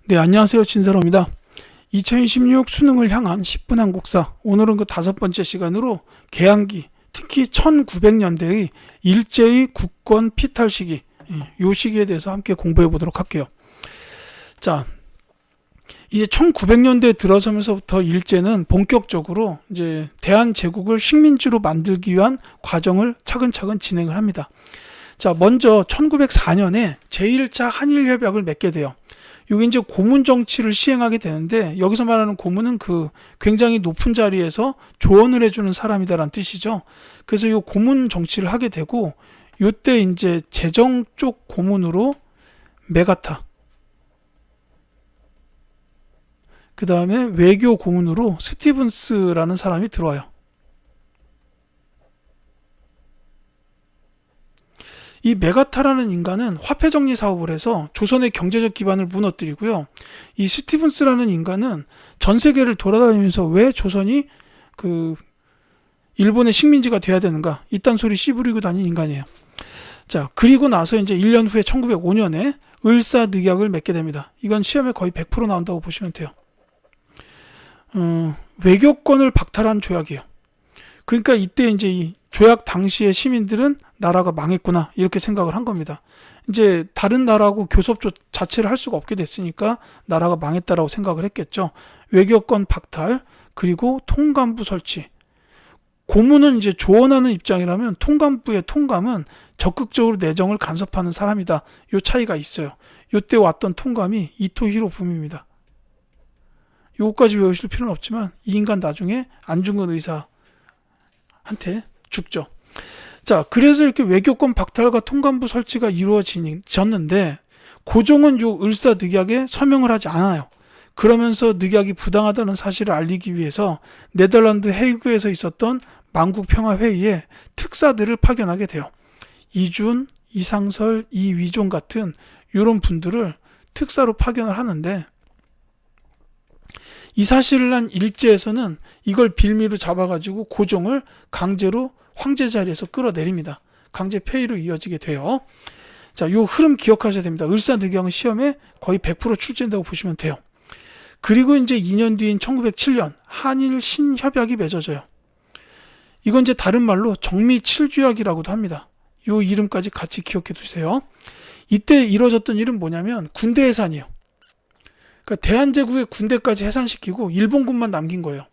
네, 안녕하세요. 진사로입니다. 2026 수능을 향한 10분 한국사. 오늘은 그 5번째 시간으로 개항기, 특히 1900년대의 일제의 국권 피탈 시기, 요 시기에 대해서 함께 공부해 보도록 할게요. 자, 이제 1900년대에 들어서면서부터 일제는 본격적으로 이제 대한제국을 식민지로 만들기 위한 과정을 차근차근 진행을 합니다. 자, 먼저 1904년에 제1차 한일협약을 맺게 돼요. 여기 이제 고문 정치를 시행하게 되는데, 여기서 말하는 고문은 그 굉장히 높은 자리에서 조언을 해주는 사람이다라는 뜻이죠. 그래서 이 고문 정치를 하게 되고, 요때 이제 재정 쪽 고문으로 메가타, 그 다음에 외교 고문으로 스티븐스라는 사람이 들어와요. 이 메가타라는 인간은 화폐 정리 사업을 해서 조선의 경제적 기반을 무너뜨리고요. 이 스티븐스라는 인간은 전 세계를 돌아다니면서 왜 조선이 그 일본의 식민지가 돼야 되는가 이딴 소리 씨부리고 다닌 인간이에요. 자, 그리고 나서 이제 1년 후에 1905년에 을사늑약을 맺게 됩니다. 이건 시험에 거의 100% 나온다고 보시면 돼요. 외교권을 박탈한 조약이에요. 그러니까 이때 이제 이 조약 당시의 시민들은 나라가 망했구나 이렇게 생각을 한 겁니다. 이제 다른 나라하고 교섭 자체를 할 수가 없게 됐으니까 나라가 망했다라고 생각을 했겠죠. 외교권 박탈, 그리고 통감부 설치. 고문은 이제 조언하는 입장이라면 통감부의 통감은 적극적으로 내정을 간섭하는 사람이다. 요 차이가 있어요. 요때 왔던 통감이 이토 히로부미입니다. 요거까지 외우실 필요는 없지만 이 인간 나중에 안중근 의사한테 죽죠. 자, 그래서 이렇게 외교권 박탈과 통감부 설치가 이루어졌는데, 고종은 요 을사늑약에 서명을 하지 않아요. 그러면서 늑약이 부당하다는 사실을 알리기 위해서 네덜란드 헤이그에서 있었던 만국평화회의에 특사들을 파견하게 돼요. 이준, 이상설, 이위종 같은 이런 분들을 특사로 파견을 하는데, 이 사실을 한 일제에서는 이걸 빌미로 잡아가지고 고종을 강제로 황제 자리에서 끌어내립니다. 강제 폐위로 이어지게 돼요. 자, 요 흐름 기억하셔야 됩니다. 을사늑약은 시험에 거의 100% 출제된다고 보시면 돼요. 그리고 이제 2년 뒤인 1907년 한일 신협약이 맺어져요. 이건 이제 다른 말로 정미칠주약이라고도 합니다. 요 이름까지 같이 기억해 두세요. 이때 이루어졌던 일은 뭐냐면 군대 해산이에요. 그러니까 대한제국의 군대까지 해산시키고 일본군만 남긴 거예요.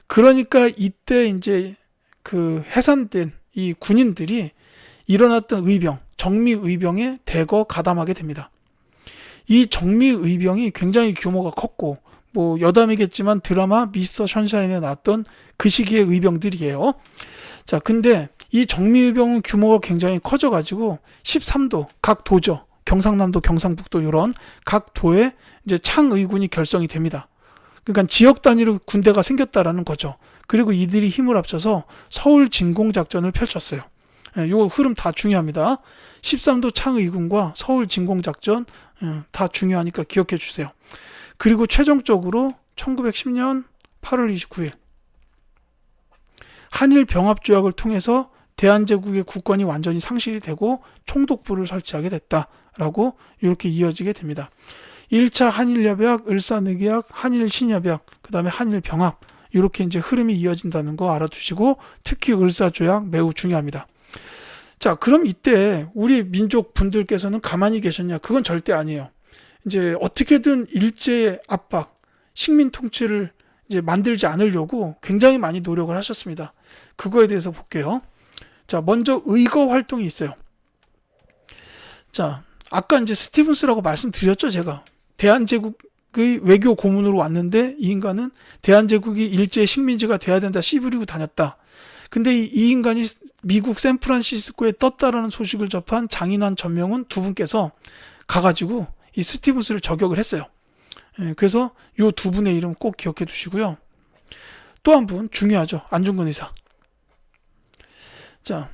그러니까 이때 이제 그 해산된 이 군인들이 일어났던 의병, 정미의병에 대거 가담하게 됩니다. 이 정미의병이 굉장히 규모가 컸고, 뭐 여담이겠지만 드라마 미스터 션샤인에 나왔던 그 시기의 의병들이에요. 자, 근데 이 정미의병은 규모가 굉장히 커져가지고 13도 각 도죠, 경상남도, 경상북도 이런 각 도에 이제 창의군이 결성이 됩니다. 그러니까 지역 단위로 군대가 생겼다라는 거죠. 그리고 이들이 힘을 합쳐서 서울 진공작전을 펼쳤어요. 이 흐름 다 중요합니다. 13도 창의군과 서울 진공작전 다 중요하니까 기억해 주세요. 그리고 최종적으로 1910년 8월 29일 한일 병합조약을 통해서 대한제국의 국권이 완전히 상실이 되고 총독부를 설치하게 됐다라고 이렇게 이어지게 됩니다. 1차 한일협약, 을사늑약, 한일신협약, 그 다음에 한일병합, 이렇게 이제 흐름이 이어진다는 거 알아두시고, 특히 을사조약 매우 중요합니다. 자, 그럼 이때 우리 민족 분들께서는 가만히 계셨냐? 그건 절대 아니에요. 이제 어떻게든 일제의 압박, 식민 통치를 이제 만들지 않으려고 굉장히 많이 노력을 하셨습니다. 그거에 대해서 볼게요. 자, 먼저 의거 활동이 있어요. 자, 아까 이제 스티븐스라고 말씀드렸죠, 제가. 대한제국의 외교 고문으로 왔는데 이 인간은 대한제국이 일제의 식민지가 돼야 된다 씨부리고 다녔다. 근데 이 인간이 미국 샌프란시스코에 떴다라는 소식을 접한 장인환 전명훈 두 분께서 가가지고 이 스티븐스를 저격을 했어요. 그래서 이 두 분의 이름 꼭 기억해 두시고요. 또 한 분 중요하죠. 안중근 의사. 자,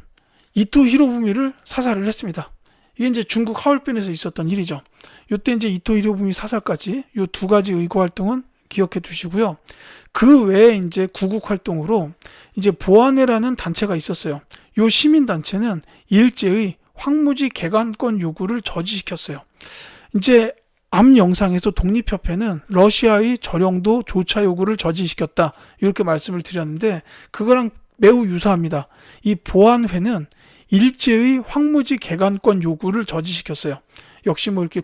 이토 히로부미를 사살을 했습니다. 이게 이제 중국 하얼빈에서 있었던 일이죠. 이때 이제 이토 히로부미 사살까지 이 두 가지 의거 활동은 기억해 두시고요. 그 외에 이제 구국 활동으로 이제 보안회라는 단체가 있었어요. 이 시민 단체는 일제의 황무지 개간권 요구를 저지시켰어요. 이제 앞 영상에서 독립협회는 러시아의 저령도 조차 요구를 저지시켰다 이렇게 말씀을 드렸는데 그거랑 매우 유사합니다. 이 보안회는 일제의 황무지 개간권 요구를 저지시켰어요. 역시 뭐 이렇게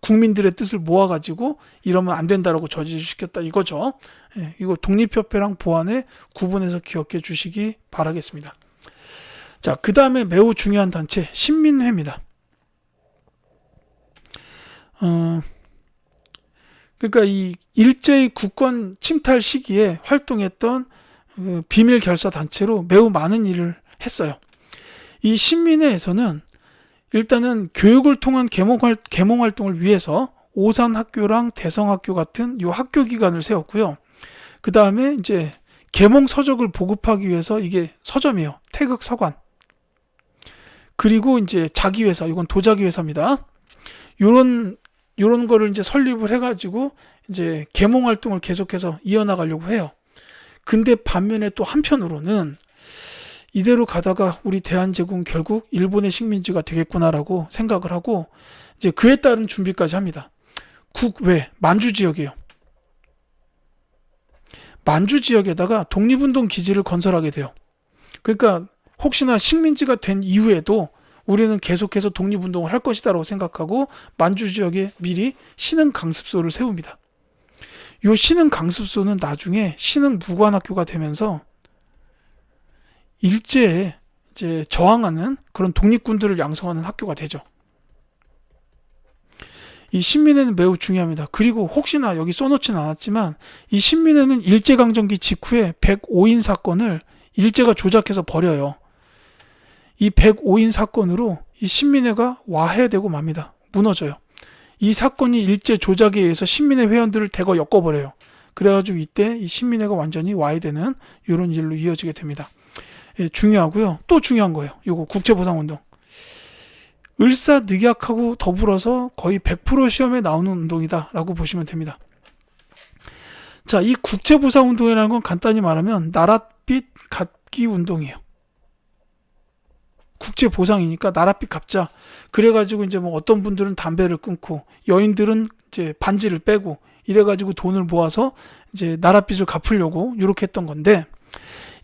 국민들의 뜻을 모아가지고 이러면 안 된다라고 저지시켰다 이거죠. 예, 이거 독립협회랑 보안회 구분해서 기억해 주시기 바라겠습니다. 자, 그 다음에 매우 중요한 단체 신민회입니다. 그러니까 이 일제의 국권 침탈 시기에 활동했던 비밀 결사 단체로 매우 많은 일을 했어요. 이 신민회에서는 일단은 교육을 통한 계몽 활동을 위해서 오산학교랑 대성학교 같은 요 학교 기관을 세웠고요. 그 다음에 이제 계몽 서적을 보급하기 위해서 이게 서점이에요. 태극 서관. 그리고 이제 자기 회사, 이건 도자기 회사입니다. 요런 거를 이제 설립을 해가지고 이제 계몽 활동을 계속해서 이어나가려고 해요. 근데 반면에 또 한편으로는 이대로 가다가 우리 대한제국은 결국 일본의 식민지가 되겠구나라고 생각을 하고 이제 그에 따른 준비까지 합니다. 국외 만주 지역이에요. 만주 지역에다가 독립운동 기지를 건설하게 돼요. 그러니까 혹시나 식민지가 된 이후에도 우리는 계속해서 독립운동을 할 것이다라고 생각하고 만주 지역에 미리 신흥강습소를 세웁니다. 이 신흥강습소는 나중에 신흥무관학교가 되면서 일제에 이제 저항하는 그런 독립군들을 양성하는 학교가 되죠. 이 신민회는 매우 중요합니다. 그리고 혹시나 여기 써놓지는 않았지만 이 신민회는 일제강점기 직후에 105인 사건을 일제가 조작해서 버려요. 이 105인 사건으로 이 신민회가 와해되고 맙니다. 무너져요. 이 사건이 일제 조작에 의해서 신민회 회원들을 대거 엮어버려요. 그래가지고 이때 이 신민회가 완전히 와해되는 이런 일로 이어지게 됩니다. 예, 중요하고요. 또 중요한 거예요. 요거 국제보상운동. 을사늑약하고 더불어서 거의 100% 시험에 나오는 운동이다 라고 보시면 됩니다. 자, 이 국제보상운동이라는 건 간단히 말하면 나랏빛 갚기 운동이에요. 국제보상이니까 나랏빛 갚자. 그래가지고 이제 뭐 어떤 분들은 담배를 끊고 여인들은 이제 반지를 빼고 이래가지고 돈을 모아서 이제 나랏빛을 갚으려고 이렇게 했던 건데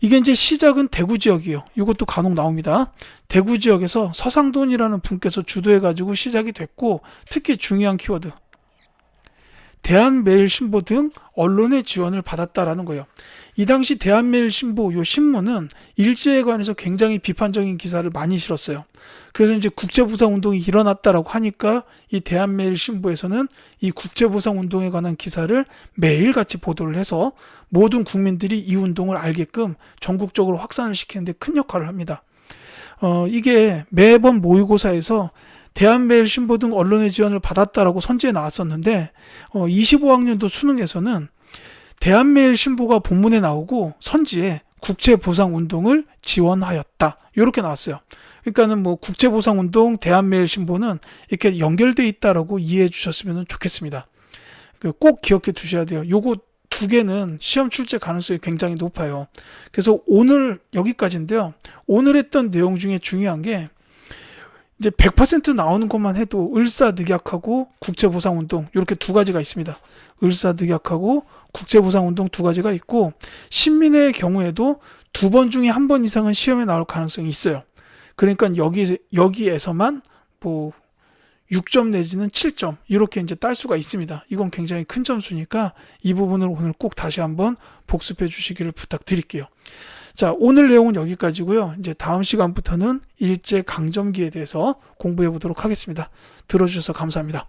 이게 이제 시작은 대구 지역이에요. 이것도 간혹 나옵니다. 대구 지역에서 서상돈이라는 분께서 주도해가지고 시작이 됐고 특히 중요한 키워드 대한매일신보 등 언론의 지원을 받았다라는 거예요. 이 당시 대한매일신보 요 신문은 일제에 관해서 굉장히 비판적인 기사를 많이 실었어요. 그래서 이제 국제보상운동이 일어났다라고 하니까 이 대한매일신보에서는 이 국제보상운동에 관한 기사를 매일같이 보도를 해서 모든 국민들이 이 운동을 알게끔 전국적으로 확산을 시키는데 큰 역할을 합니다. 이게 매번 모의고사에서 대한매일신보 등 언론의 지원을 받았다라고 선지에 나왔었는데 25학년도 수능에서는 대한매일신보가 본문에 나오고 선지에 국제보상운동을 지원하였다 이렇게 나왔어요. 그러니까는 뭐 국제보상운동, 대한매일신보는 이렇게 연결돼 있다라고 이해해 주셨으면 좋겠습니다. 꼭 기억해 두셔야 돼요. 요거 두 개는 시험 출제 가능성이 굉장히 높아요. 그래서 오늘 여기까지인데요. 오늘 했던 내용 중에 중요한 게 이제 100% 나오는 것만 해도 을사늑약하고 국제보상운동 이렇게 두 가지가 있습니다. 을사늑약하고 국제보상운동 두 가지가 있고 신민회의 경우에도 두 번 중에 한 번 이상은 시험에 나올 가능성이 있어요. 그러니까 여기에서만 뭐 6점 내지는 7점 이렇게 이제 딸 수가 있습니다. 이건 굉장히 큰 점수니까 이 부분을 오늘 꼭 다시 한번 복습해 주시기를 부탁드릴게요. 자, 오늘 내용은 여기까지고요. 이제 다음 시간부터는 일제 강점기에 대해서 공부해 보도록 하겠습니다. 들어주셔서 감사합니다.